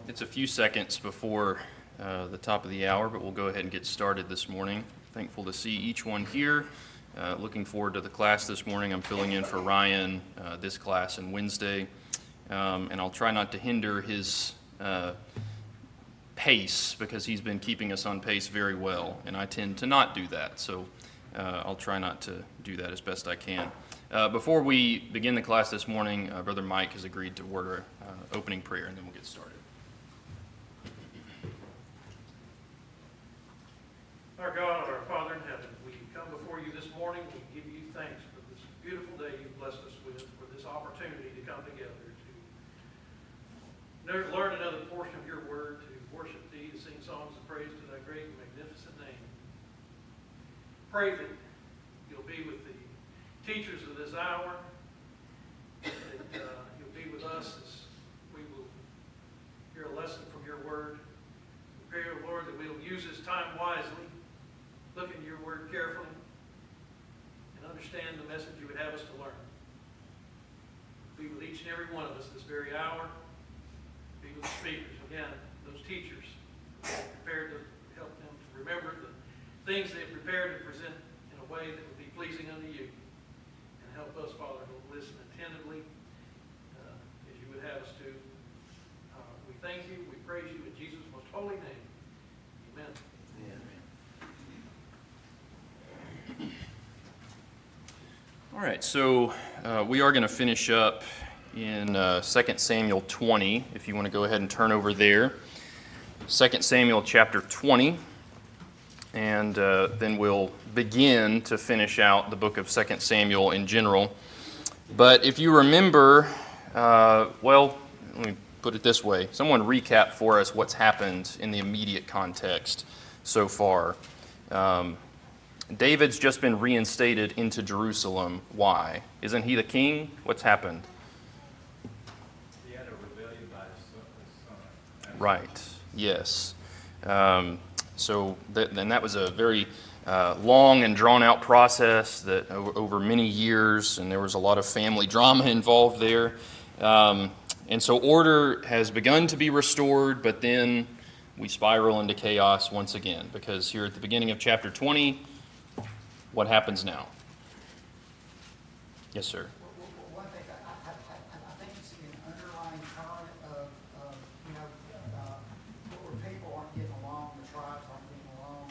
It's a few seconds before the top of the hour, but we'll go ahead and get started this morning. Thankful to see each one here. Looking forward to the class this morning. I'm filling in for Ryan this class and Wednesday, and I'll try not to hinder his pace because he's been keeping us on pace very well, and I tend to not do that, so I'll try not to do that as best I can. Before we begin the class this morning, Brother Mike has agreed to word our opening prayer, and then we'll get started. Our God, our Father in heaven, we come before you this morning. We give you thanks for this beautiful day you've blessed us with, for this opportunity to come together to learn another portion of your word, to worship thee, to sing songs of praise to thy great and magnificent name. Pray that you'll be with the teachers of this hour, that you'll be with us as we will hear a lesson from your word. We pray, O Lord, that we'll use this time wisely, look into your word carefully, and understand the message you would have us to learn. Be with each and every one of us this very hour. Be with the speakers, again, those teachers, prepared to help them to remember the things they've prepared to present in a way that would be pleasing unto you. And help us, Father, to listen attentively as you would have us to. We thank you, we praise you in Jesus' most holy name. Amen. All right, so we are going to finish up in 2 Samuel 20, if you want to go ahead and turn over there. 2 Samuel chapter 20, and then we'll begin to finish out the book of 2 Samuel in general. But if you remember, well, let me put it this way. Someone recap for us what's happened in the immediate context so far. David's just been reinstated into Jerusalem. Why? Isn't he the king? What's happened? He had a rebellion by his son. Right. Yes. So that was a very long and drawn-out process that over many years, and there was a lot of family drama involved there. And so order has begun to be restored, but then we spiral into chaos once again, because here at the beginning of chapter 20, what happens now? Yes, sir. Well, one thing, I think you see an underlying current of where people aren't getting along, the tribes aren't getting along,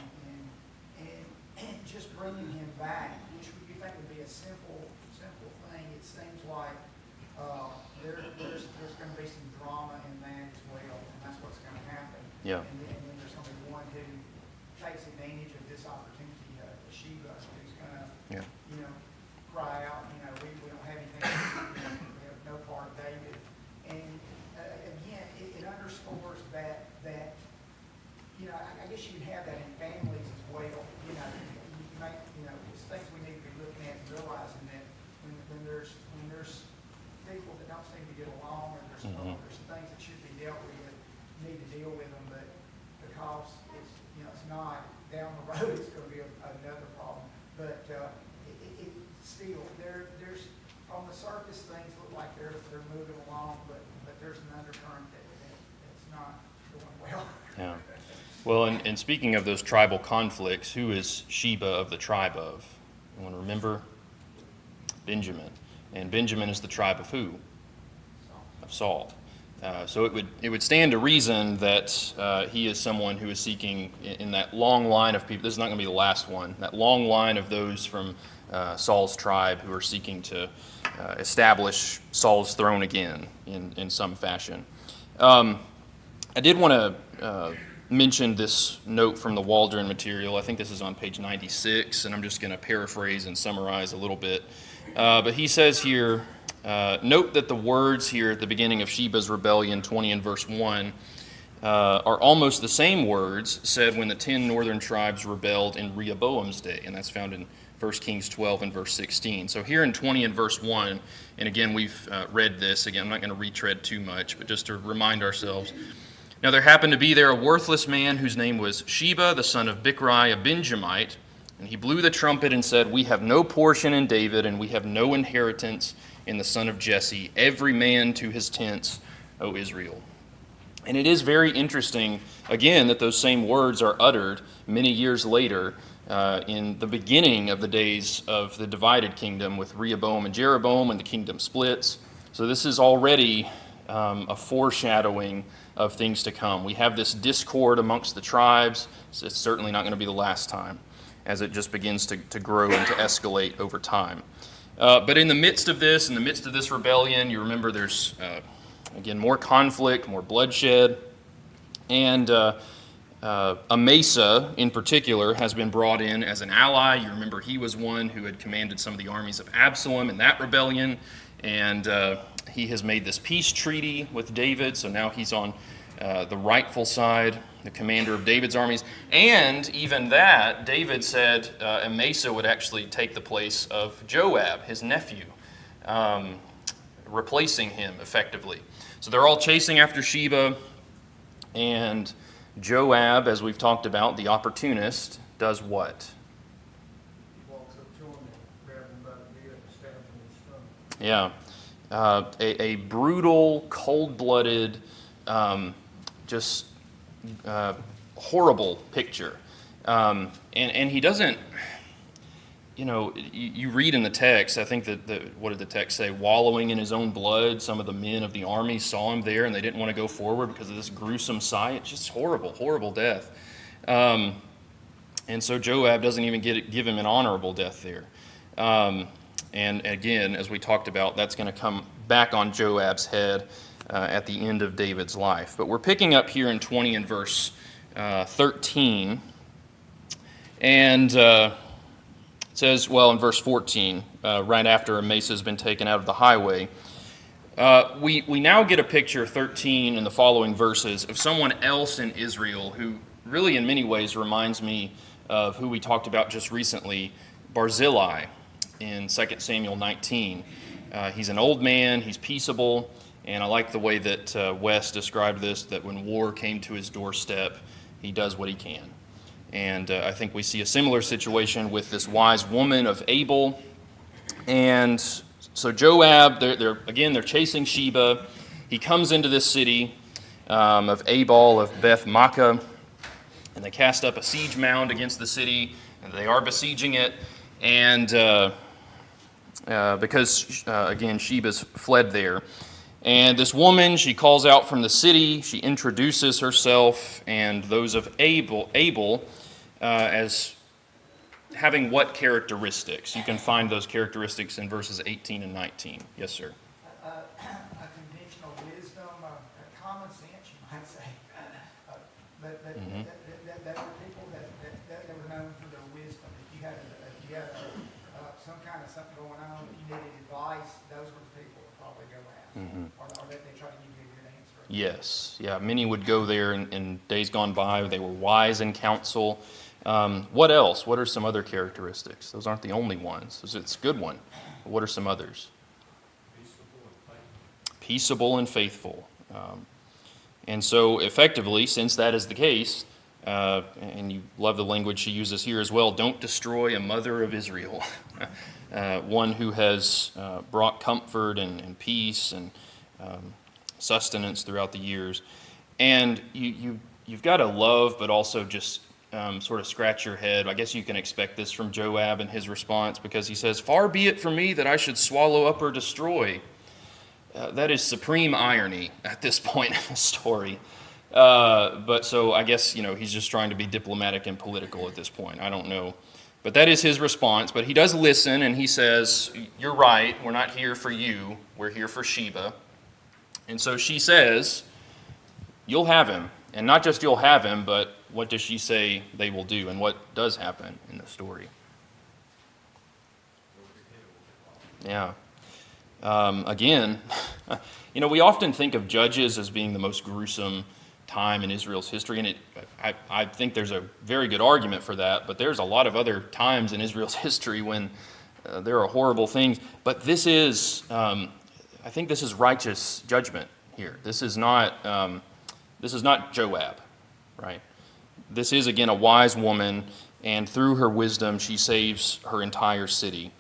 and just bringing him back, which you think would be a simple thing. It seems like there's going to be some drama in that as well, and that's what's going to happen. Yeah. And then there's going to be one who takes advantage of this opportunity, Sheba, who's going to, cry out, we don't have anything, we have no part of David. And again, it underscores that I guess you can have that in families as well. It's things we need to be looking at and realizing that when there's people that don't seem to get along, or there's things that should be dealt with, you need to deal with them, but because it's not down the road, it's going to be another problem. But it still, there's on the surface things look like they're moving along, but there's an undercurrent that's not going well. Yeah. Well, and speaking of those tribal conflicts, who is Sheba of the tribe of? You want to remember? Benjamin. And Benjamin is the tribe of who? Of Saul. So it would stand to reason that he is someone who is seeking in that long line of people. This is not going to be the last one. That long line of those from Saul's tribe who are seeking to establish Saul's throne again in some fashion. I did want to mention this note from the Waldron material. I think this is on page 96, and I'm just going to paraphrase and summarize a little bit. But he says here, note that the words here at the beginning of Sheba's rebellion, 20 and verse 1, are almost the same words said when the 10 northern tribes rebelled in Rehoboam's day, and that's found in 1 Kings 12 and verse 16. So here in 20 and verse 1, and again we've read this, again I'm not going to retread too much, but just to remind ourselves. Now there happened to be there a worthless man whose name was Sheba, the son of Bichri, a Benjamite, and he blew the trumpet and said, we have no portion in David, and we have no inheritance in the son of Jesse, every man to his tents, O Israel. And it is very interesting, again, that those same words are uttered many years later in the beginning of the days of the divided kingdom with Rehoboam and Jeroboam, and the kingdom splits. So this is already a foreshadowing of things to come. We have this discord amongst the tribes. So it's certainly not going to be the last time, as it just begins to grow and to escalate over time. But in the midst of this rebellion, you remember there's, again, more conflict, more bloodshed, and Amasa, in particular, has been brought in as an ally. You remember he was one who had commanded some of the armies of Absalom in that rebellion, and he has made this peace treaty with David, so now he's on the rightful side, the commander of David's armies. And even that, David said Amasa would actually take the place of Joab, his nephew, replacing him effectively. So they're all chasing after Sheba, and Joab, as we've talked about, the opportunist, does what? He walks up to him and grabs him by the beard and stabs him in the stomach. Yeah. A brutal, cold-blooded, just horrible picture. And he doesn't, you read in the text, I think what did the text say? Wallowing in his own blood. Some of the men of the army saw him there and they didn't want to go forward because of this gruesome sight. Just horrible, horrible death. And so Joab doesn't even give him an honorable death there. And again, as we talked about, that's going to come back on Joab's head at the end of David's life. But we're picking up here in 20 and verse 13. And it says, well, in verse 14, right after Amasa has been taken out of the highway, we now get a picture, 13 and the following verses, of someone else in Israel who really in many ways reminds me of who we talked about just recently, Barzillai, in 2 Samuel 19. He's an old man, he's peaceable, and I like the way that Wes described this, that when war came to his doorstep, he does what he can. And I think we see a similar situation with this wise woman of Abel. And so Joab, they're chasing Sheba. He comes into this city of Abel, of Beth Makkah, and they cast up a siege mound against the city, and they are besieging it. And because, again, Sheba's fled there. And this woman, she calls out from the city, she introduces herself and those of Abel as having what characteristics? You can find those characteristics in verses 18 and 19. Yes, sir. A conventional wisdom, common sense, you might say. But they were people that were known for their wisdom. If you had some kind of something going on, if you needed advice, those were the people that probably go ask. Or they try to give you a good answer. Yes. Yeah, many would go there in days gone by. They were wise in counsel. What else? What are some other characteristics? Those aren't the only ones. It's a good one. What are some others? Peaceable and faithful. And so effectively, since that is the case, and you love the language she uses here as well, don't destroy a mother of Israel. One who has brought comfort and peace and sustenance throughout the years. And you've got to love, but also just sort of scratch your head. I guess you can expect this from Joab and his response, because he says, "Far be it from me that I should swallow up or destroy." That is supreme irony at this point in the story. But so I guess, he's just trying to be diplomatic and political at this point. I don't know. But that is his response. But he does listen, and he says, "You're right. We're not here for you. We're here for Sheba." And so she says, "You'll have him." And not just you'll have him, but what does she say they will do? And what does happen in the story? Yeah. Again, we often think of Judges as being the most gruesome time in Israel's history, and I think there's a very good argument for that, but there's a lot of other times in Israel's history when there are horrible things. But this is, I think this is righteous judgment here. This is not Joab, right? This is, again, a wise woman, and through her wisdom, she saves her entire city.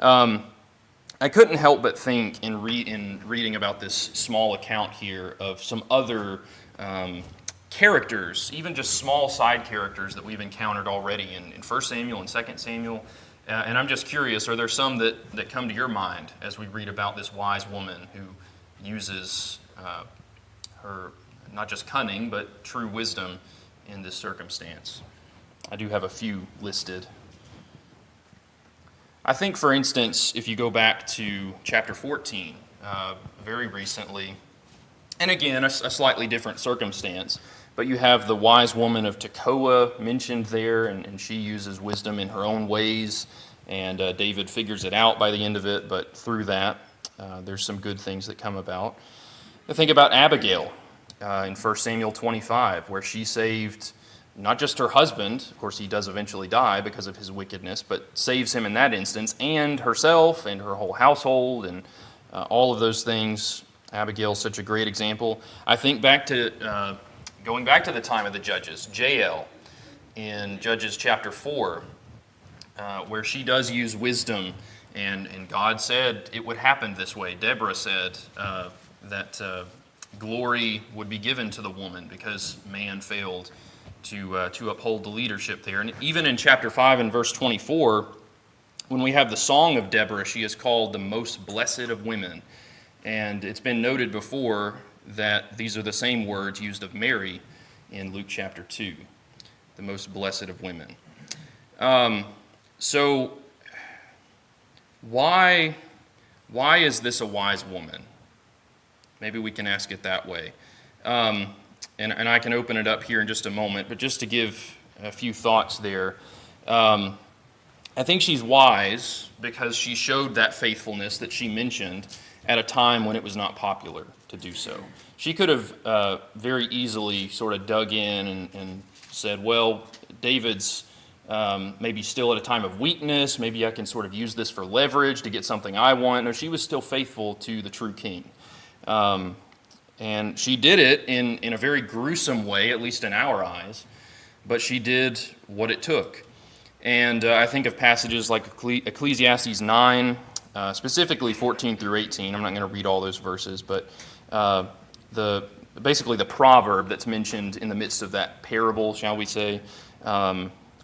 I couldn't help but think in reading about this small account here of some other characters, even just small side characters that we've encountered already in 1 Samuel and 2 Samuel. And I'm just curious, are there some that come to your mind as we read about this wise woman who uses her not just cunning, but true wisdom in this circumstance? I do have a few listed. I think, for instance, if you go back to chapter 14, very recently, and again, a slightly different circumstance, but you have the wise woman of Tekoa mentioned there, and she uses wisdom in her own ways, and David figures it out by the end of it, but through that, there's some good things that come about. I think about Abigail in 1 Samuel 25, where she saved not just her husband, of course he does eventually die because of his wickedness, but saves him in that instance, and herself and her whole household and all of those things. Abigail's such a great example. I think back to, going back to the time of the judges, Jael in Judges chapter 4, where she does use wisdom, and God said it would happen this way. Deborah said that glory would be given to the woman because man failed to uphold the leadership there. And even in chapter 5 and verse 24, when we have the song of Deborah, she is called the most blessed of women. And it's been noted before that these are the same words used of Mary in Luke chapter 2, the most blessed of women. So why is this a wise woman? Maybe we can ask it that way. And I can open it up here in just a moment, but just to give a few thoughts there. I think she's wise because she showed that faithfulness that she mentioned at a time when it was not popular to do so. She could have very easily sort of dug in and said, well, David's maybe still at a time of weakness. Maybe I can sort of use this for leverage to get something I want. No, she was still faithful to the true king. And she did it in a very gruesome way, at least in our eyes, but she did what it took. And I think of passages like Ecclesiastes 9, specifically 14 through 18. I'm not going to read all those verses, but basically the proverb that's mentioned in the midst of that parable, shall we say,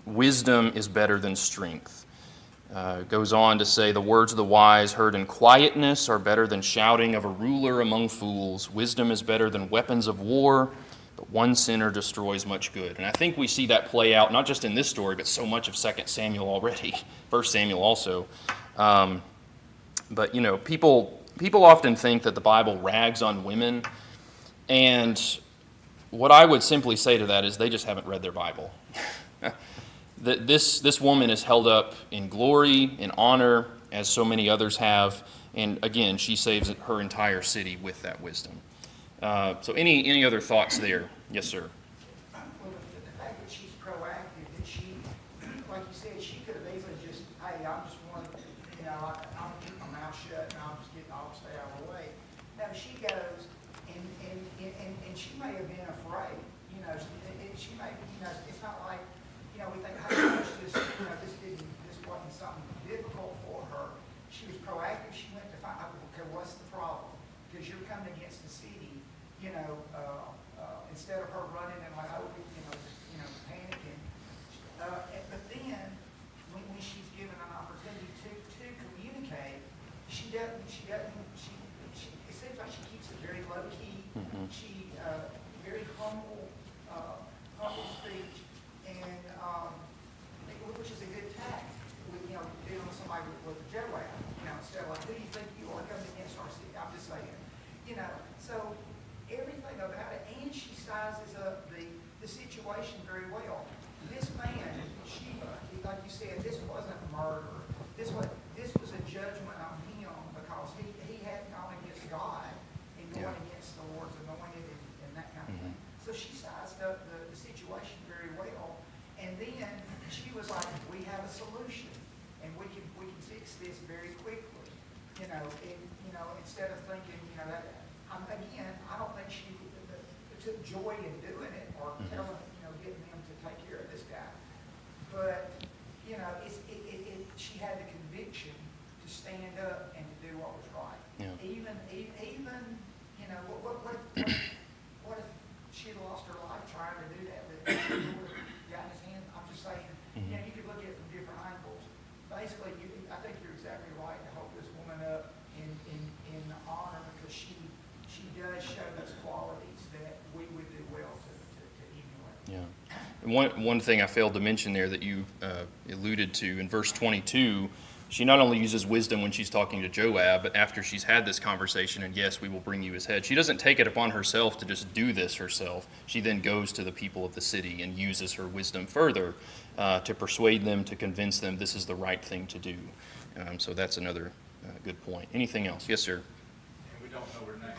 wisdom is better than strength. Goes on to say, the words of the wise heard in quietness are better than shouting of a ruler among fools. Wisdom is better than weapons of war, but one sinner destroys much good. And I think we see that play out, not just in this story, but so much of 2 Samuel already, 1 Samuel also. But, you know, people often think that the Bible rags on women, and what I would simply say to that is they just haven't read their Bible. This woman is held up in glory, in honor, as so many others have. And again, she saves her entire city with that wisdom. So any other thoughts there? Yes, sir. Well, the fact that she's proactive, that she, like you said, she could have easily just, hey, I'm just one, I'm keep my mouth shut and I'll stay out of the way. No, she goes and she may have been afraid, she may, it's not like, we think, hey, this wasn't something difficult for her. She was proactive. She went to find out, okay, what's the problem? Because you're coming against the city, instead of her running and like, panicking. But then, when she's given an opportunity to communicate, it seems like she keeps it very low key. Mm-hmm. She very humble speech. And which is a good tact with dealing with somebody with a Joab, instead of like, who do you think you are coming against our city? I'm just saying, so everything about it, and she sizes up the situation very well. This man, Sheba, like you said, this wasn't murder. This was a judgment on him because he hadn't gone against God and going against the Lord's anointed and that kind of thing. So she sized up the situation very well. And then she was like, we have a solution, and we can fix this very quickly. Instead of thinking, that, again, I don't think she took joy in doing it or telling, getting them to take care of this guy. But, she had the conviction to stand up and to do what was right. Yeah. Even, what if she'd lost her life trying to do that, but she would have gotten his hand. I'm just saying, you know, you could look at it from different angles. Basically, I think you're exactly right to hold this woman up in honor, because she does show those qualities that we would do well to emulate. Yeah. And one thing I failed to mention there that you alluded to in verse 22, she not only uses wisdom when she's talking to Joab, but after she's had this conversation, and yes, we will bring you his head, she doesn't take it upon herself to just do this herself. She then goes to the people of the city and uses her wisdom further to persuade them, to convince them this is the right thing to do. So that's another good point. Anything else? Yes, sir. And we don't know her name.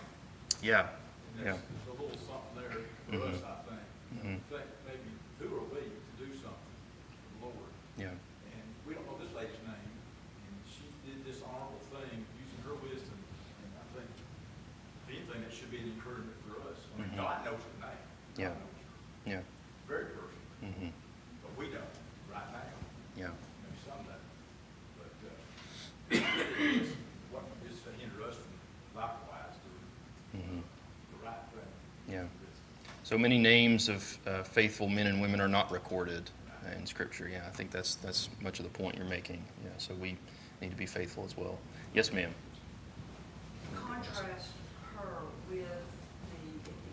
Yeah. And Yeah. there's a little something there for Mhm. us, I think. Mhm. Think maybe who are we to do something for the Lord? Yeah. And we don't know this lady's name, and she did this honorable thing using her wisdom. And I think, if anything, that should be an encouragement for us. I mean, Mhm. God knows her name. Yeah. God knows her Yeah. very personally, Mm-hmm. but we don't right now. Yeah. Maybe some don't. But it's what is to hinder us from likewise doing Mm-hmm. the right thing. Yeah. So many names of faithful men and women are not recorded in Scripture. Yeah, I think that's much of the point you're making. Yeah, so we need to be faithful as well. Yes, ma'am. Contrast her with at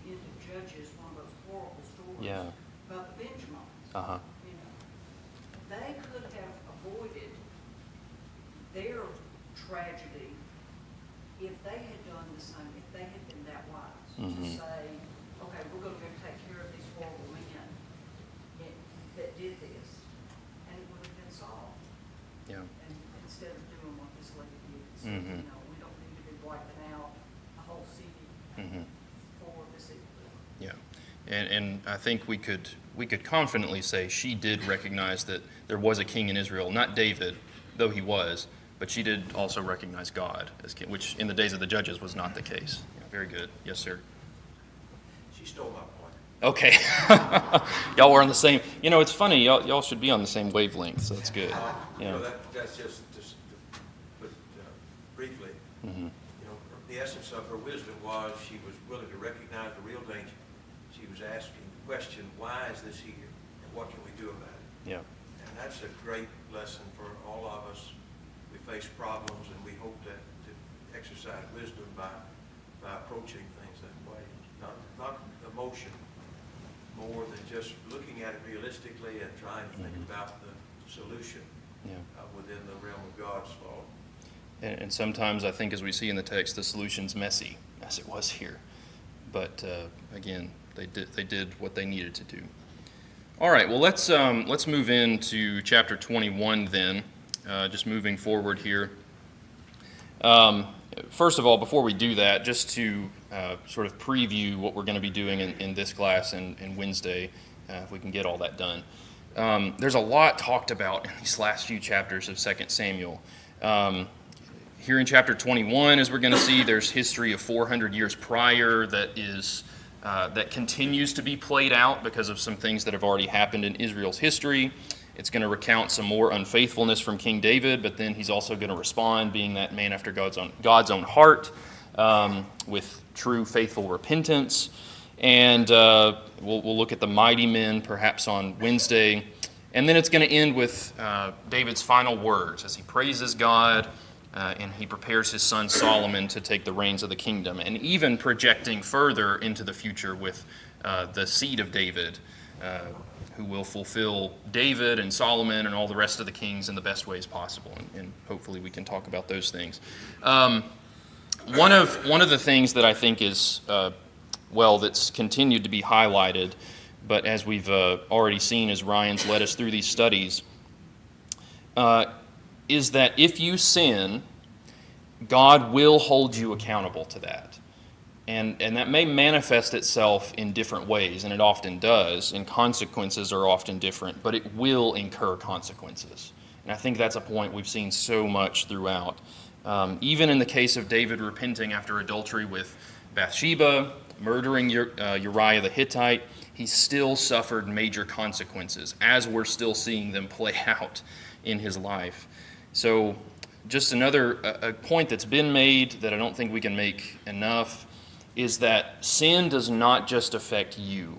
the end of Judges, one of those horrible stories Yeah. about the Benjamins. Uh-huh. You know, they could have avoided their tragedy if they had done the same, if they had been that wise to Mhm. say, okay, we're going to go take care of these horrible men that did this, and it would have been solved. Yeah. And instead of doing what this lady did, it said, Mhm. you know, we don't need to be wiping out a whole city Mm-hmm. for this evil. Yeah. And I think we could confidently say she did recognize that there was a king in Israel, not David, though he was, but she did also recognize God as king, which in the days of the judges was not the case. Yeah, very good. Yes, sir. She stole my point. Okay. Y'all were on the same. You know, it's funny. Y'all should be on the same wavelength, so it's good. You Yeah. know, that's just to put briefly, Mm-hmm. you know, the essence of her wisdom was she was willing to recognize the real danger. She was asking the question, why is this here? And what can we do about it? Yeah. And that's a great lesson for all of us. We face problems, and we hope to exercise wisdom by approaching things that way. Not emotion, more than just looking at it realistically and trying to think Mhm. about the solution Yeah. within the realm of God's law. And sometimes I think, as we see in the text, the solution's messy, as it was here. But again, they did what they needed to do. All right. Well, let's move into chapter 21 then. Just moving forward here. First of all, before we do that, just to sort of preview what we're going to be doing in this class and Wednesday, if we can get all that done. There's a lot talked about in these last few chapters of 2 Samuel. Here in chapter 21, as we're going to see, there's history of 400 years prior that continues to be played out because of some things that have already happened in Israel's history. It's going to recount some more unfaithfulness from King David, but then he's also going to respond, being that man after God's own heart, with true faithful repentance. And we'll look at the mighty men perhaps on Wednesday. And then it's going to end with David's final words as he praises God and he prepares his son Solomon to take the reins of the kingdom, and even projecting further into the future with the seed of David, who will fulfill David and Solomon and all the rest of the kings in the best ways possible. And hopefully we can talk about those things. One of the things that I think is, that's continued to be highlighted, but as we've already seen as Ryan's led us through these studies, is that if you sin, God will hold you accountable to that. And that may manifest itself in different ways, and it often does, and consequences are often different, but it will incur consequences. And I think that's a point we've seen so much throughout. Even in the case of David repenting after adultery with Bathsheba, murdering Uriah the Hittite, he still suffered major consequences, as we're still seeing them play out in his life. So just another a point that's been made that I don't think we can make enough is that sin does not just affect you.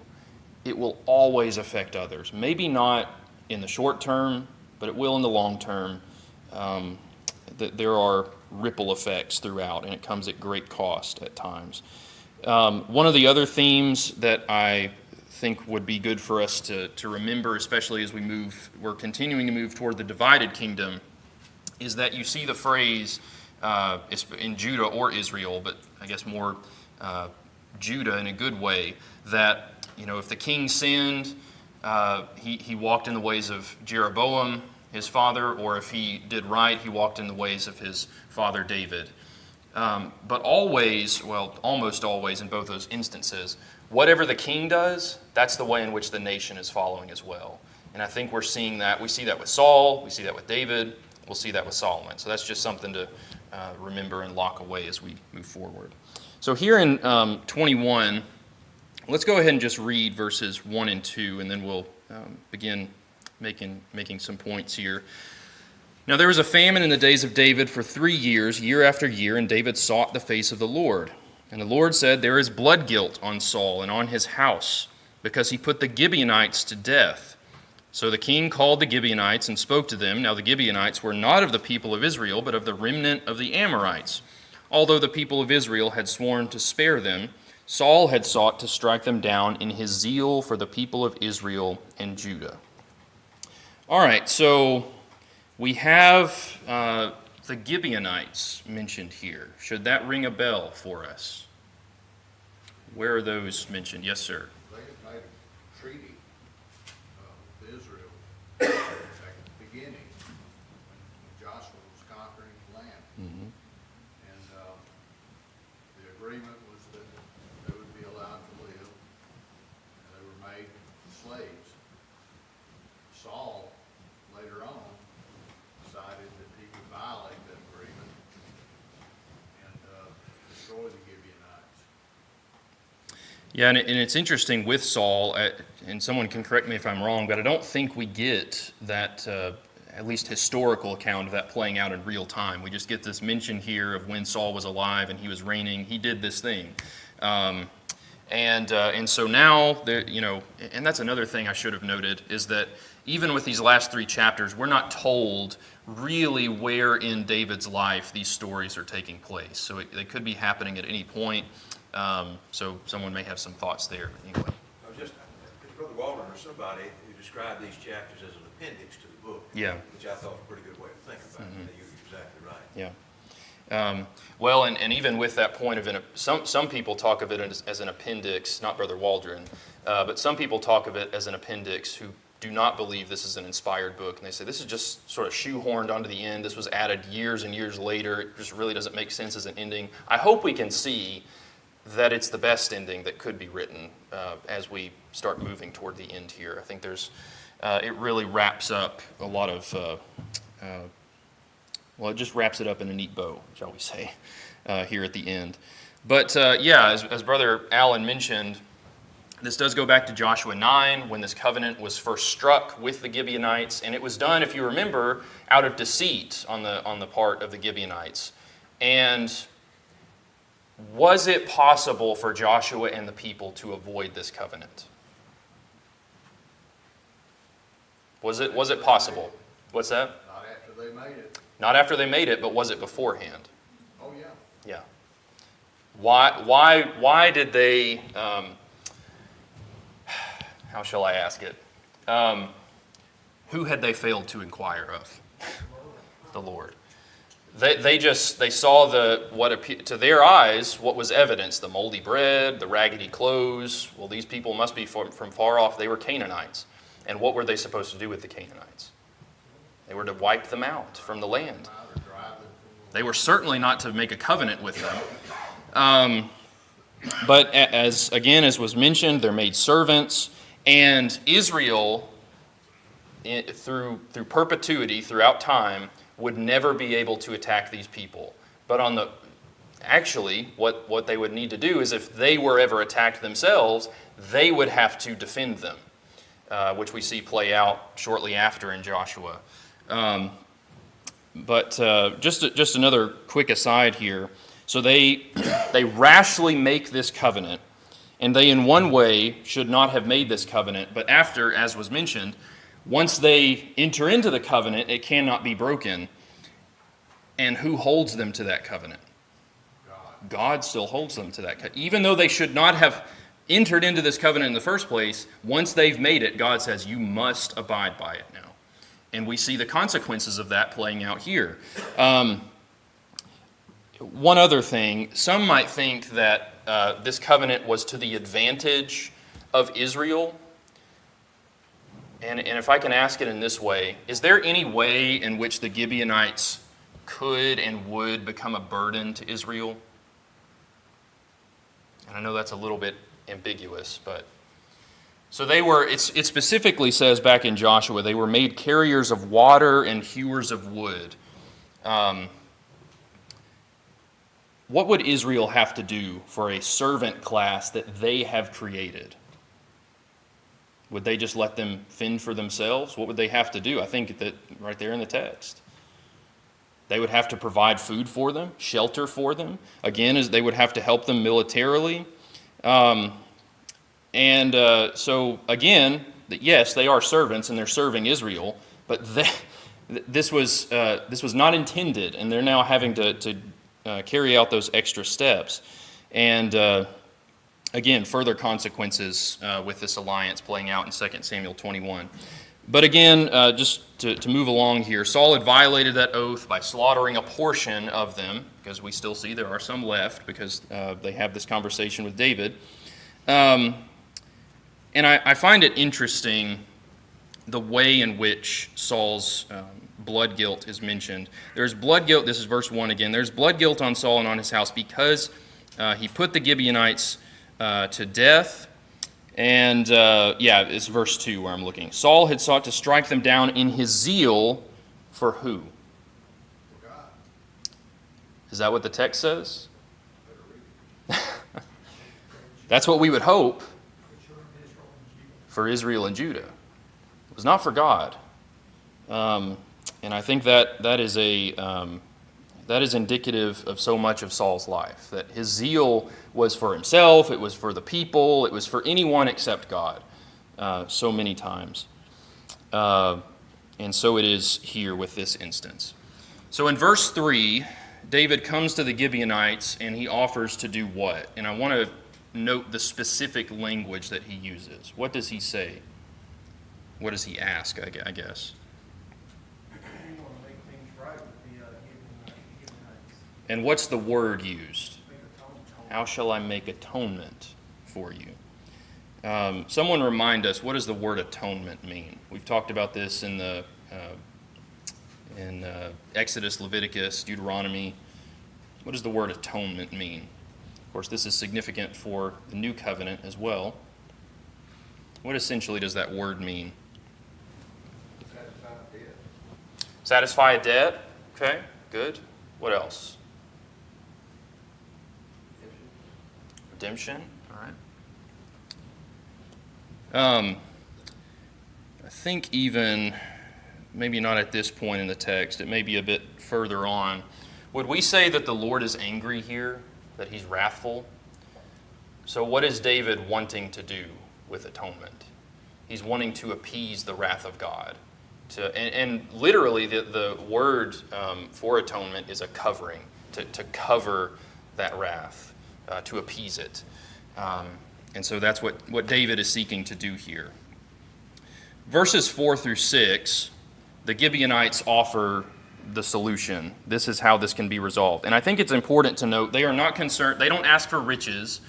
It will always affect others. Maybe not in the short term, but it will in the long term. There are ripple effects throughout, and it comes at great cost at times. One of the other themes that I think would be good for us to remember, especially as we're continuing to move toward the divided kingdom, is that you see the phrase in Judah or Israel, but I guess more Judah in a good way, that if the king sinned, he walked in the ways of Jeroboam, his father, or if he did right, he walked in the ways of his father David. But always, almost always in both those instances, whatever the king does, that's the way in which the nation is following as well. And I think we're seeing that. We see that with Saul, we see that with David, we'll see that with Solomon. So that's just something to remember and lock away as we move forward. So here in 21, let's go ahead and just read verses 1 and 2, and then we'll begin making some points here. Now there was a famine in the days of David for 3 years, year after year, and David sought the face of the Lord. And the Lord said, "There is blood guilt on Saul and on his house, because he put the Gibeonites to death." So the king called the Gibeonites and spoke to them. Now the Gibeonites were not of the people of Israel, but of the remnant of the Amorites. Although the people of Israel had sworn to spare them, Saul had sought to strike them down in his zeal for the people of Israel and Judah. All right, so we have the Gibeonites mentioned here. Should that ring a bell for us? Where are those mentioned? Yes, sir. They had made a treaty with Israel back at the beginning when Joshua was conquering the land. Mm-hmm. And the agreement was that they would be allowed to live, and they were made slaves. Saul, later on, decided that he would violate that agreement and destroy the Gibeonites. Yeah, and it's interesting with Saul, and someone can correct me if I'm wrong, but I don't think we get that, at least historical account of that playing out in real time. We just get this mention here of when Saul was alive and he was reigning, he did this thing. And so now, and that's another thing I should have noted, is that even with these last 3 chapters, we're not told really where in David's life these stories are taking place. So they could be happening at any point. So someone may have some thoughts there. Anyway. Brother Walden or somebody who described these chapters as an appendix to the book. Yeah. Which I thought was a pretty good way to think about it. You're exactly right. Yeah. Well, and even with that point of some people talk of it as an appendix, not Brother Waldron, but some people talk of it as an appendix who do not believe this is an inspired book, and they say this is just sort of shoehorned onto the end. This was added years and years later. It just really doesn't make sense as an ending. I hope we can see that it's the best ending that could be written as we start moving toward the end here. I think it really wraps up a lot of, it just wraps it up in a neat bow, shall we say, here at the end. But as Brother Allen mentioned, this does go back to Joshua 9 when this covenant was first struck with the Gibeonites, and it was done, if you remember, out of deceit on the part of the Gibeonites. And was it possible for Joshua and the people to avoid this covenant? Was it possible? What's that? Not after they made it. Not after they made it, but was it beforehand? Oh, yeah. Yeah. Why did they, how shall I ask it? Who had they failed to inquire of? The Lord. They saw to their eyes, what was evidence, the moldy bread, the raggedy clothes. Well, these people must be from far off. They were Canaanites. And what were they supposed to do with the Canaanites? They were to wipe them out from the land. They were certainly not to make a covenant with them. But as was mentioned, they're made servants. And Israel, through perpetuity, throughout time, would never be able to attack these people. But what they would need to do is if they were ever attacked themselves, they would have to defend them, which we see play out shortly after in Joshua. But just another quick aside here. So they rashly make this covenant, and they in one way should not have made this covenant, but after, as was mentioned, once they enter into the covenant, it cannot be broken. And who holds them to that covenant? God still holds them to that covenant. Even though they should not have entered into this covenant in the first place, once they've made it, God says, you must abide by it now. And we see the consequences of that playing out here. One other thing, some might think that this covenant was to the advantage of Israel. And if I can ask it in this way, is there any way in which the Gibeonites could and would become a burden to Israel? And I know that's a little bit ambiguous, but so they were, it specifically says back in Joshua, they were made carriers of water and hewers of wood. What would Israel have to do for a servant class that they have created? Would they just let them fend for themselves? What would they have to do? I think that right there in the text. They would have to provide food for them, shelter for them. Again, as they would have to help them militarily. So again, yes, they are servants and they're serving Israel, but this was not intended, and they're now having to carry out those extra steps. And again, further consequences with this alliance playing out in 2 Samuel 21. But again, just to move along here, Saul had violated that oath by slaughtering a portion of them, because we still see there are some left, because they have this conversation with David. And I find it interesting the way in which Saul's blood guilt is mentioned. There's blood guilt, this is verse 1 again, there's blood guilt on Saul and on his house because he put the Gibeonites to death. And it's verse 2 where I'm looking. Saul had sought to strike them down in his zeal for who? For God. Is that what the text says? That's what we would hope for Israel and Judah. It was not for God. And I think that is indicative of so much of Saul's life, that his zeal was for himself, it was for the people, it was for anyone except God, so many times. And so it is here with this instance. So in verse 3, David comes to the Gibeonites and he offers to do what? And I want to note the specific language that he uses. What does he say? What does he ask, I guess? And what's the word used? How shall I make atonement for you? Someone remind us, what does the word atonement mean? We've talked about this in Exodus, Leviticus, Deuteronomy. What does the word atonement mean? Of course, this is significant for the new covenant as well. What essentially does that word mean? Satisfy a debt. Satisfy a debt? Okay, good. What else? Redemption, all right. I think even, maybe not at this point in the text, it may be a bit further on. Would we say that the Lord is angry here, that he's wrathful? So what is David wanting to do with atonement? He's wanting to appease the wrath of God. And literally the word for atonement is a covering, to cover that wrath. To appease it. And so that's what David is seeking to do here. Verses 4 through 6, the Gibeonites offer the solution. This is how this can be resolved. And I think it's important to note they are not concerned, they don't ask for riches.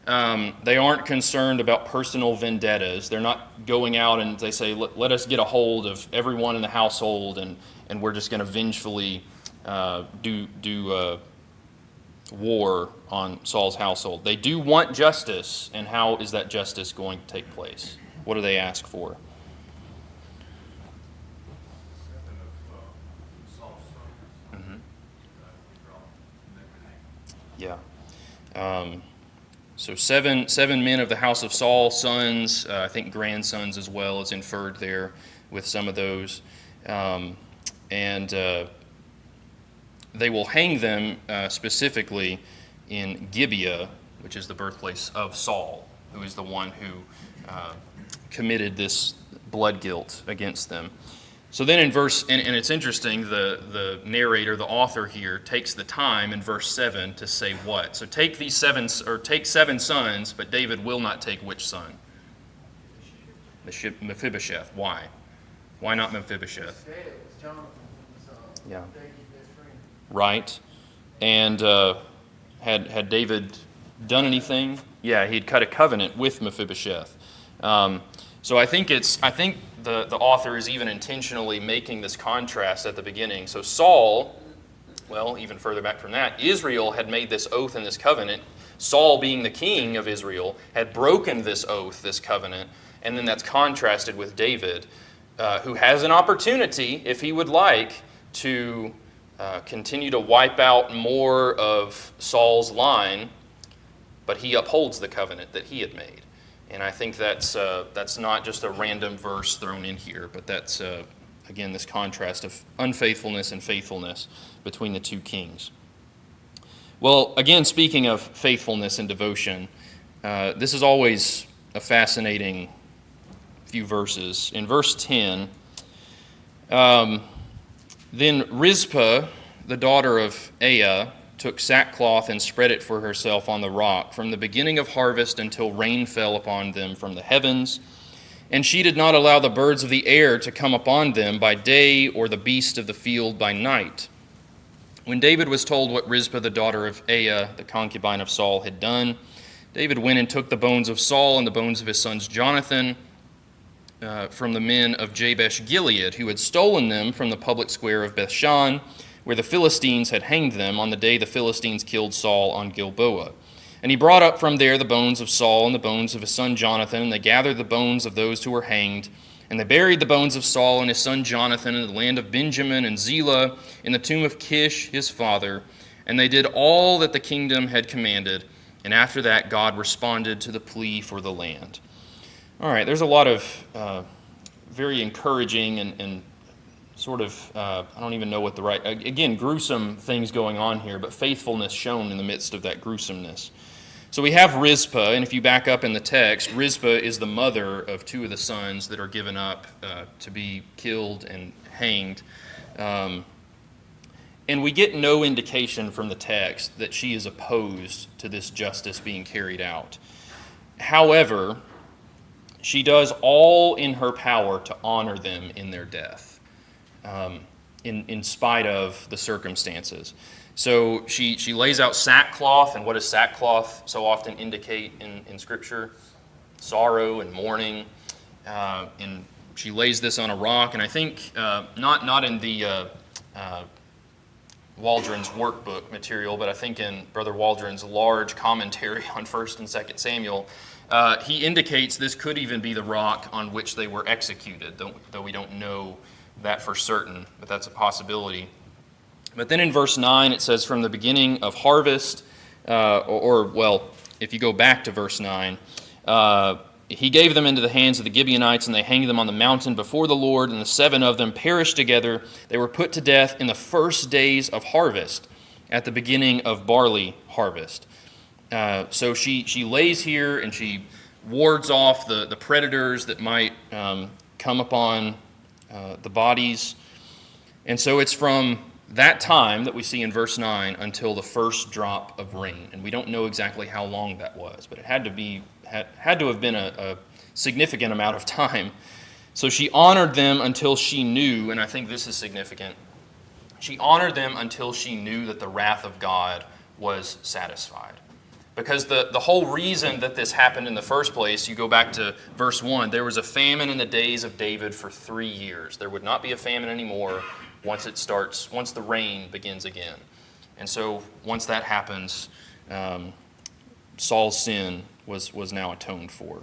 They aren't concerned about personal vendettas. They're not going out and they say, let us get a hold of everyone in the household and we're just going to vengefully do war on Saul's household. They do want justice, and how is that justice going to take place? What do they ask for? Yeah. So seven men of the house of Saul, sons, I think grandsons as well is inferred there with some of those. they will hang them specifically in Gibeah, which is the birthplace of Saul, who is the one who committed this blood guilt against them. So then in verse, and it's interesting, the narrator, the author here, takes the time in verse 7 to say what? So take seven sons, but David will not take which son? Mephibosheth. Why? Why not Mephibosheth? Instead, it was Jonathan, Yeah. David's best friend. Right. And had David done anything? Yeah, he'd cut a covenant with Mephibosheth. So I think the author is even intentionally making this contrast at the beginning. So Saul, well, even further back from that, Israel had made this oath and this covenant. Saul, being the king of Israel, had broken this oath, this covenant, and then that's contrasted with David, who has an opportunity, if he would like, to continue to wipe out more of Saul's line, but he upholds the covenant that he had made. And I think that's not just a random verse thrown in here, but that's, again, this contrast of unfaithfulness and faithfulness between the two kings. Well, again, speaking of faithfulness and devotion, this is always a fascinating few verses. In verse 10, then Rizpah, the daughter of Aiah, took sackcloth and spread it for herself on the rock from the beginning of harvest until rain fell upon them from the heavens. And she did not allow the birds of the air to come upon them by day or the beast of the field by night. When David was told what Rizpah, the daughter of Aiah, the concubine of Saul, had done, David went and took the bones of Saul and the bones of his sons Jonathan from the men of Jabesh Gilead, who had stolen them from the public square of Bethshan, where the Philistines had hanged them on the day the Philistines killed Saul on Gilboa. And he brought up from there the bones of Saul and the bones of his son Jonathan, and they gathered the bones of those who were hanged, and they buried the bones of Saul and his son Jonathan in the land of Benjamin and Zelah, in the tomb of Kish his father, and they did all that the kingdom had commanded, and after that God responded to the plea for the land. All right, there's a lot of very encouraging and sort of, I don't even know what the right, again, gruesome things going on here, but faithfulness shown in the midst of that gruesomeness. So we have Rizpah, and if you back up in the text, Rizpah is the mother of two of the sons that are given up to be killed and hanged. And we get no indication from the text that she is opposed to this justice being carried out. However, she does all in her power to honor them in their death. In spite of the circumstances. So she lays out sackcloth, and what does sackcloth so often indicate in Scripture? Sorrow and mourning. And she lays this on a rock, and I think not in the Waldron's workbook material, but I think in Brother Waldron's large commentary on 1st and 2nd Samuel, he indicates this could even be the rock on which they were executed, though we don't know that for certain, but that's a possibility. But then in verse 9 it says, from the beginning of harvest, well, if you go back to verse 9, he gave them into the hands of the Gibeonites, and they hanged them on the mountain before the Lord, and the 7 of them perished together. They were put to death in the first days of harvest, at the beginning of barley harvest. So she lays here, and she wards off the predators that might come upon the bodies. And so it's from that time that we see in verse 9 until the first drop of rain. And we don't know exactly how long that was, but it had to have been a significant amount of time. So she honored them until she knew, and I think this is significant, she honored them until she knew that the wrath of God was satisfied. Because the whole reason that this happened in the first place, you go back to verse 1, there was a famine in the days of David for 3 years. There would not be a famine anymore once the rain begins again. And so once that happens, Saul's sin was now atoned for.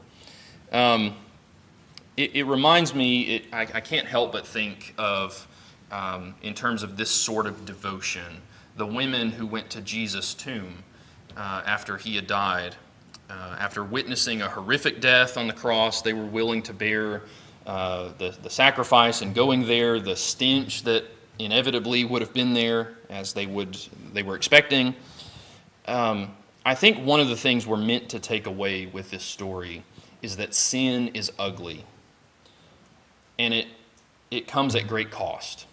It reminds me, I can't help but think of, in terms of this sort of devotion, the women who went to Jesus' tomb after he had died. After witnessing a horrific death on the cross, they were willing to bear the sacrifice, and going there, the stench that inevitably would have been there as they were expecting. I think one of the things we're meant to take away with this story is that sin is ugly, and it comes at great cost.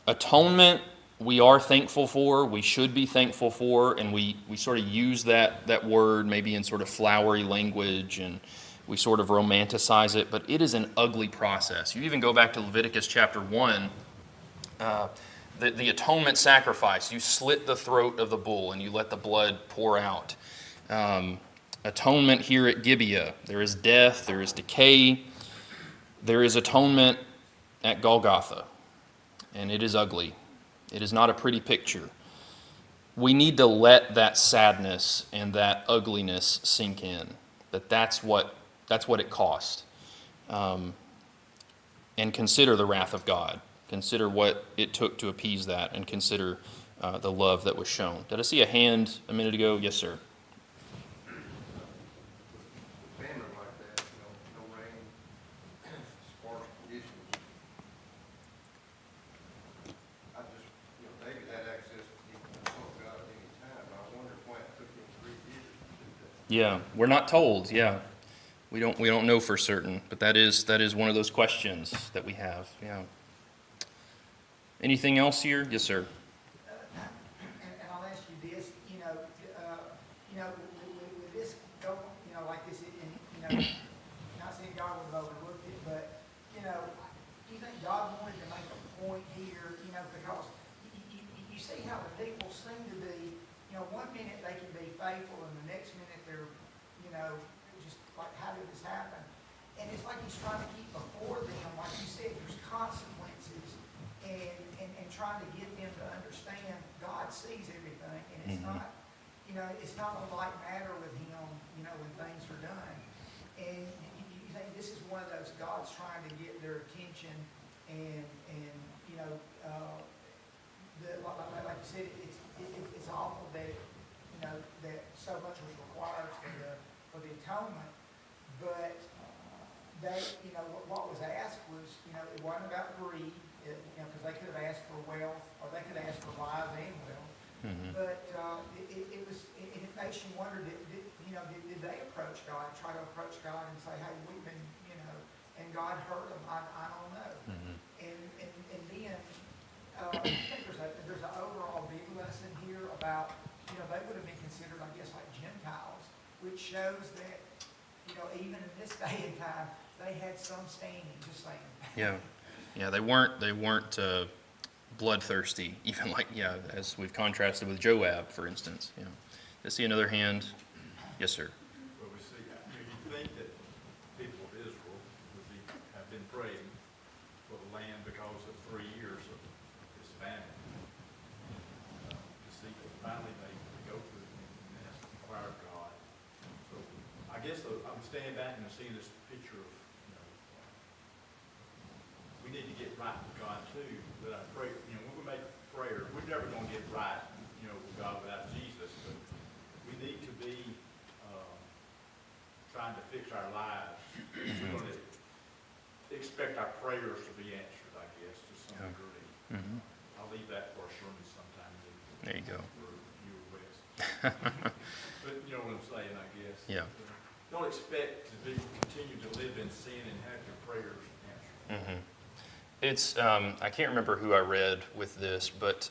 Atonement, we are thankful for, we should be thankful for, and we sort of use that word maybe in sort of flowery language, and we sort of romanticize it, but it is an ugly process. You even go back to Leviticus chapter 1, the atonement sacrifice, you slit the throat of the bull and you let the blood pour out. Atonement here at Gibeah, there is death, there is decay, there is atonement at Golgotha, and it is ugly. It is not a pretty picture. We need to let that sadness and that ugliness sink in, that's what it cost. And consider the wrath of God. Consider what it took to appease that, and consider the love that was shown. Did I see a hand a minute ago? Yes, sir. Famine like that, no rain, sparse conditions. I just, David had access to the Son of God at any time, but I wonder why it took him 3 years to do that. Yeah, we're not told. Yeah, we don't know for certain, but that is one of those questions that we have. Yeah. Anything else here? Yes, sir. And I'll ask you this, with this go, like this, and, not saying God would have overlooked it, but, do you think God wanted to make a point here, because you see how the people seem to be, one minute they can be faithful, and the next minute they're, just like, how did this happen? And it's like he's trying to keep before them, like you said, there's consequences, and trying to get them to understand God sees everything, and it's not, it's not a light matter with him, when things are done. And you think this is one of those God's trying to get their attention, and like you said, it's awful that, that so much was required for the atonement, but they, what was asked was, it wasn't about greed, because they could have asked for wealth, or they could have asked for lives and wealth. Mm-hmm. But it makes you wonder, did they approach God, try to approach God and say, hey, we've been, and God heard them, I don't know. Mm-hmm. And then, I think there's an overall big lesson here about, they would have been considered, I guess, like Gentiles, which shows that, even in this day and time, they had some standing, just saying. Yeah, they weren't bloodthirsty, even as we've contrasted with Joab, for instance. I see another hand. Yes, sir. Well, we see, you think that people of Israel have been praying for the land because of 3 years of this famine. To see that finally they go through and ask the fire of God. So I guess I'm standing back and I'm seeing this picture of, we need to get right with God too. But I pray, when we make prayer, we're never going to get right, with God without Jesus. But we need to be trying to fix our lives. We're going to expect our prayers to be answered, I guess, to some degree. Mm-hmm. I'll leave that for a sermon sometime. There you go. For you or Wes. But you know what I'm saying, I guess. Yeah. Don't expect to continue to live in sin and have your prayers answered. Mm-hmm. It's I can't remember who I read with this, but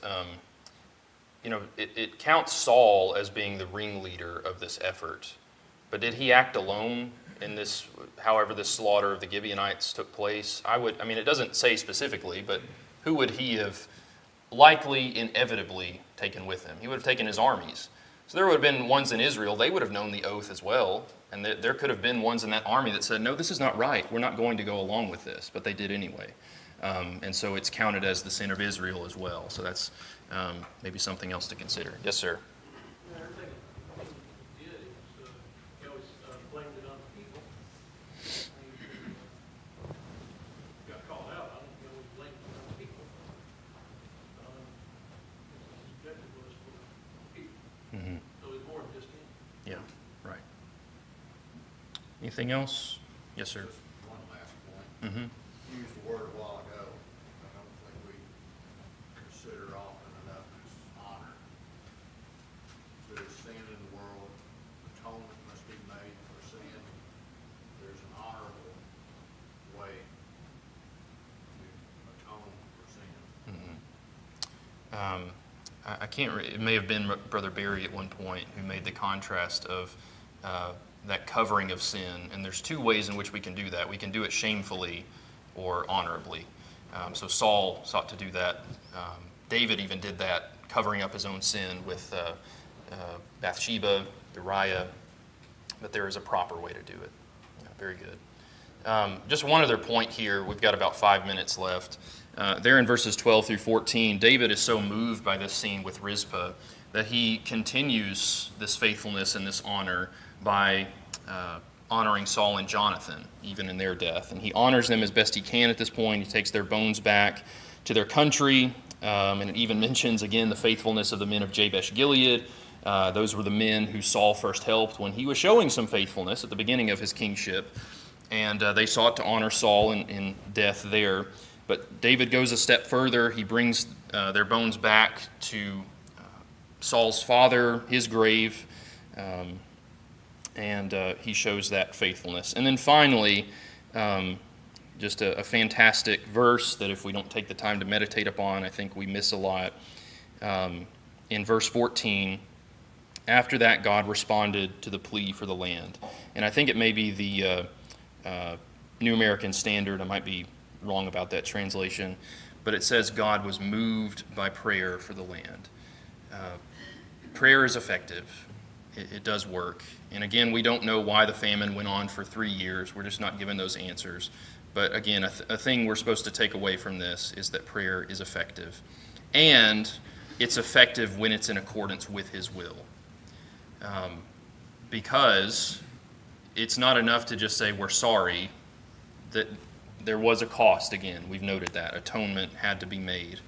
it counts Saul as being the ringleader of this effort. But did he act alone in this? However, this slaughter of the Gibeonites took place. It doesn't say specifically, but who would he have likely, inevitably taken with him? He would have taken his armies. So there would have been ones in Israel. They would have known the oath as well, and there could have been ones in that army that said, "No, this is not right. We're not going to go along with this," but they did anyway. And so it's counted as the sin of Israel as well. So that's maybe something else to consider. Yes, sir. Everything he did, he always blamed it on the people. He got called out, I don't think he always blamed it on the people. His objective was for the people, Mm-hmm. so it was more than just him. Yeah, right. Anything else? Yes, sir. Just one last point. Mm-hmm. Used the word a while ago, I don't think we consider I can't, it may have been Brother Barry at one point who made the contrast of that covering of sin. And there's two ways in which we can do that. We can do it shamefully or honorably. So Saul sought to do that. David even did that, covering up his own sin with Bathsheba, Uriah. But there is a proper way to do it. Yeah, very good. Just one other point here. We've got about 5 minutes left. There in verses 12 through 14, David is so moved by this scene with Rizpah that he continues this faithfulness and this honor by honoring Saul and Jonathan, even in their death. And he honors them as best he can at this point. He takes their bones back to their country, and it even mentions, again, the faithfulness of the men of Jabesh Gilead. Those were the men who Saul first helped when he was showing some faithfulness at the beginning of his kingship. And they sought to honor Saul in death there. But David goes a step further. He brings their bones back to Saul's father, his grave, and he shows that faithfulness. And then finally, just a fantastic verse that if we don't take the time to meditate upon, I think we miss a lot. In verse 14, after that, God responded to the plea for the land. And I think it may be the New American Standard. I might be wrong about that translation. But it says God was moved by prayer for the land. Prayer is effective. It does work. And again, we don't know why the famine went on for 3 years. We're just not given those answers. But again, a thing we're supposed to take away from this is that prayer is effective. And it's effective when it's in accordance with His will. Because it's not enough to just say we're sorry, that there was a cost. Again, we've noted that. Atonement had to be made.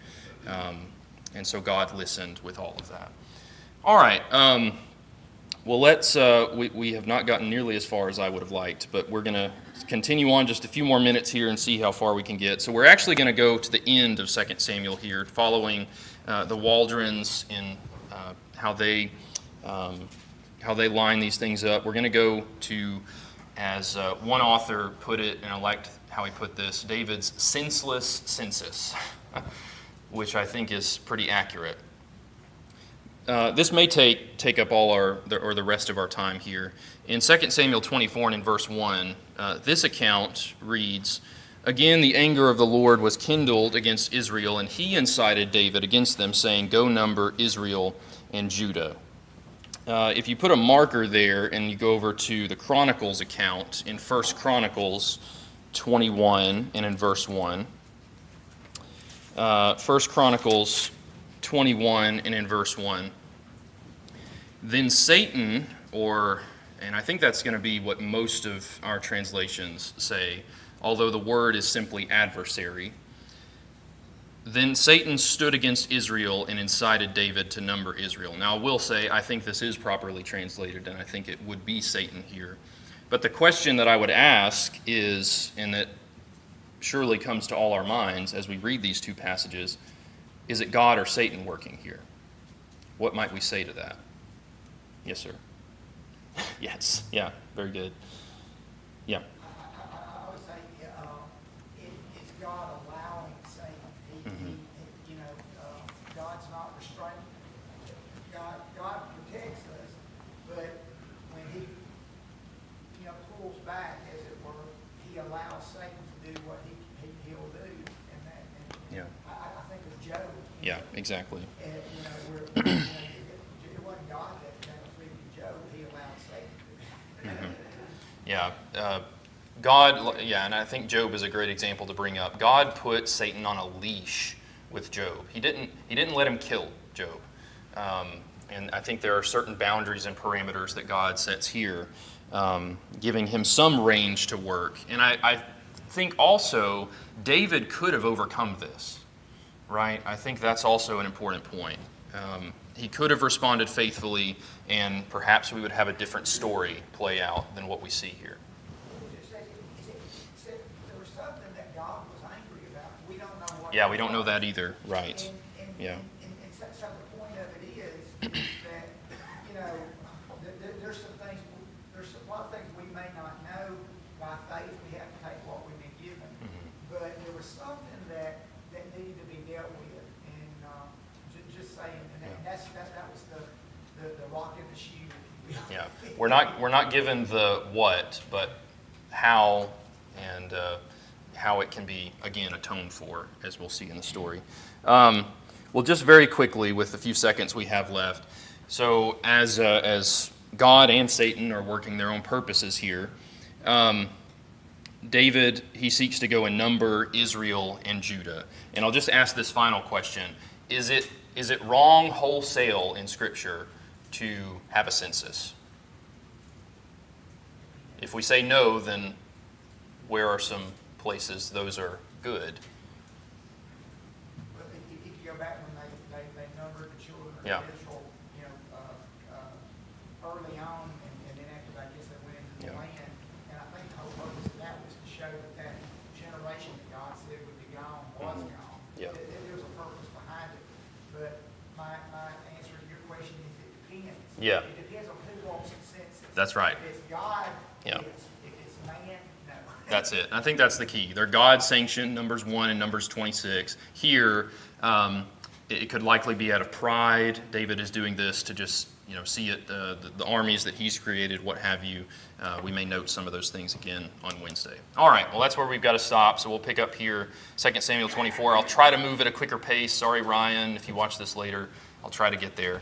And so God listened with all of that. All right. Well, we have not gotten nearly as far as I would have liked, but we're going to continue on just a few more minutes here and see how far we can get. So we're actually going to go to the end of 2 Samuel here, following the Waldrons in how they line these things up. We're going to go to, as one author put it, and I liked how he put this, David's senseless census, which I think is pretty accurate. This may take up all the rest of our time here. In 2 Samuel 24 and in verse 1, this account reads, "Again the anger of the Lord was kindled against Israel, and he incited David against them, saying, 'Go number Israel and Judah.'" If you put a marker there and you go over to the Chronicles account in 1 Chronicles 21 and in verse 1, 1 Chronicles 21 and in verse 1, "Then Satan," and I think that's going to be what most of our translations say, although the word is simply adversary, "Then Satan stood against Israel and incited David to number Israel." Now, I will say, I think this is properly translated, and I think it would be Satan here. But the question that I would ask is, and that surely comes to all our minds as we read these two passages, is it God or Satan working here? What might we say to that? Yes, sir. Yes. Yeah. Very good. Yeah. I would say it's God allowing Satan. God's not restraining. God protects us, but when He pulls back, as it were, He allows Satan to do what he'll do, and that. Yeah. I think of Job. Yeah. Exactly. And, it wasn't God that afflicted Job. He allowed Satan to do it. Yeah. God, and I think Job is a great example to bring up. God put Satan on a leash with Job. He didn't let him kill Job. And I think there are certain boundaries and parameters that God sets here, giving him some range to work. And I think also David could have overcome this, right? I think that's also an important point. He could have responded faithfully, and perhaps we would have a different story play out than what we see here. There was something that God was angry about. We don't know what. Yeah, we don't know that either. Right. Yeah. And so the point of it is that, there's some things, there's a lot of things we may not know by faith. We have to take what we've been given. But there was something that needed to be dealt with. And just saying, and that was the rock in the shoe, if you will. Yeah, we're not given the what, but how, and how it can be, again, atoned for, as we'll see in the story. Well, just very quickly, with the few seconds we have left, so as God and Satan are working their own purposes here, David, he seeks to go and number Israel and Judah. And I'll just ask this final question. Is it wrong wholesale in Scripture to have a census? If we say no, then where are some places those are good? But if you go back when they numbered the children of Yeah. Israel, early on, and then after, I guess, they went into the Yeah. land, and I think the whole purpose of that was to show that generation that God said would be gone was Mhm. gone. Yeah. There was a purpose behind it, but my answer to your question is it depends. Yeah. It depends on who wants the census. That's right. If it's God, Yeah. yes. If it's man, no. That's it. I think that's the key. They're God-sanctioned, Numbers 1 and Numbers 26. Here, it could likely be out of pride. David is doing this to just, see it, the armies that he's created, what have you. We may note some of those things again on Wednesday. All right, well, that's where we've got to stop, so we'll pick up here, 2 Samuel 24. I'll try to move at a quicker pace. Sorry, Ryan, if you watch this later. I'll try to get there.